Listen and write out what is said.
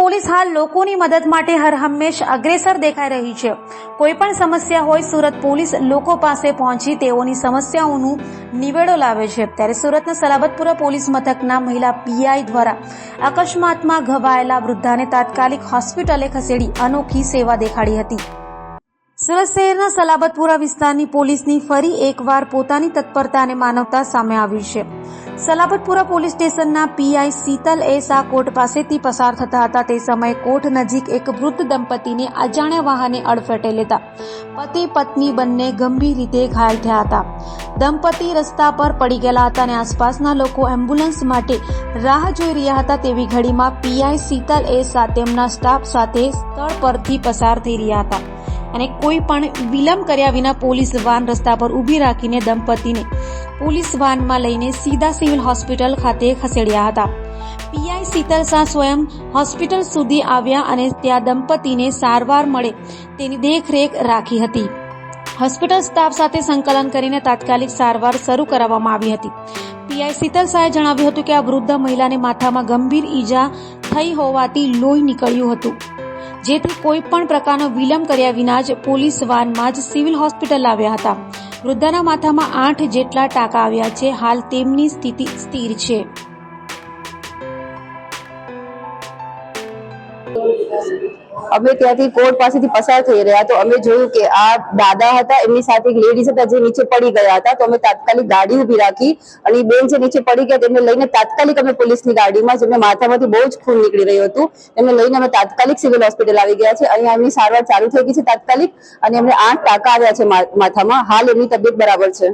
Police હાલ લોકોની મદદ માટે હર હંમેશ અગ્રેસર દેખાઈ રહી છે। કોઈ પણ સમસ્યા હોય સુરત પોલીસ લોકો પાસે પહોંચી તેઓની સમસ્યાઓનું નિવેડો લાવે છે। ત્યારે સુરતના સલાબતપુરા પોલીસ મથકના મહિલા પીઆઈ દ્વારા અકસ્માતમાં ઘવાયેલા વૃદ્ધાને તાત્કાલિક હોસ્પિટલે ખસેડી અનોખી સેવા દેખાડી હતી। સુરત શહેરના સલાબતપુરા વિસ્તારની પોલીસની ફરી એકવાર પોતાની તત્પરતા અને માનવતા સામે આવી છે। સલાબતપુરા પોલીસ સ્ટેશનના પીઆઈ શીતલ એ શાહ કોર્ટ પાસેથી પસાર થતા હતા તે સમયે કોર્ટ નજીક એક વૃદ્ધ દંપતીને અજાણ્યા વાહને અડફેટે લેતા પતિ પત્ની બંને ગંભીર રીતે ઘાયલ થયા હતા। દંપતી રસ્તા પર પડી ગયેલા હતા અને આસપાસના લોકો એમ્બ્યુલન્સ માટે રાહ જોઈ રહ્યા હતા। તેવી ઘડીમાં પીઆઈ શીતલ એ શાહ તેમના સ્ટાફ સાથે સ્થળ પરથી પસાર થઈ રહ્યા હતા અને કોઈ પણ વિલંબ કર્યા વિના પોલીસ વાન રસ્તા પર ઊભી રાખીને દંપતીને પોલીસ વાનમાં લઈને સીધા સિવિલ હોસ્પિટલ ખાતે ખસેડ્યા હતા। પીઆઈ શીતલ શાહ સ્વયં હોસ્પિટલ સુધી આવ્યા અને ત્યાં દંપતીને સારવાર મળે તેની દેખરેખ રાખી હતી। હોસ્પિટલ સ્ટાફ સાથે સંકલન કરીને તાત્કાલિક સારવાર શરૂ કરાવવામાં આવી હતી। પીઆઈ શીતલ શાહે જણાવ્યું હતું કે આ વૃદ્ધ મહિલાને માથામાં ગંભીર ઈજા થઈ હોવાથી લોહી નીકળ્યું હતું, જેથી કોઈ પણ પ્રકારનો વિલંબ કર્યા વિના જ પોલીસ વાનમાં જ સિવિલ હોસ્પિટલ આવ્યા હતા। વૃદ્ધાના માથામાં 8 જેટલા ટાંકા આવ્યા છે। હાલ તેમની સ્થિતિ સ્થિર છે। અમે ત્યાંથી કોર્ટ પાસેથી પસાર થઈ રહ્યા તો અમે જોયું કે આ દાદા હતા, એમની સાથે એક લેડીઝ હતા જે નીચે પડી ગયા હતા। તો અમે તાત્કાલિક ગાડી ઊભી રાખી અને બેન જે નીચે પડી ગયા તેમને લઈને તાત્કાલિક અમે પોલીસની ગાડીમાં, જેમને માથામાંથી બહુ જ ખૂન નીકળી રહ્યું હતું, એમને લઈને અમે તાત્કાલિક સિવિલ હોસ્પિટલ આવી ગયા છે। અહીંયા એમની સારવાર ચાલુ થઈ ગઈ છે તાત્કાલિક, અને એમને 8 ટાંકા આવ્યા છે માથામાં। હાલ એમની તબિયત બરાબર છે।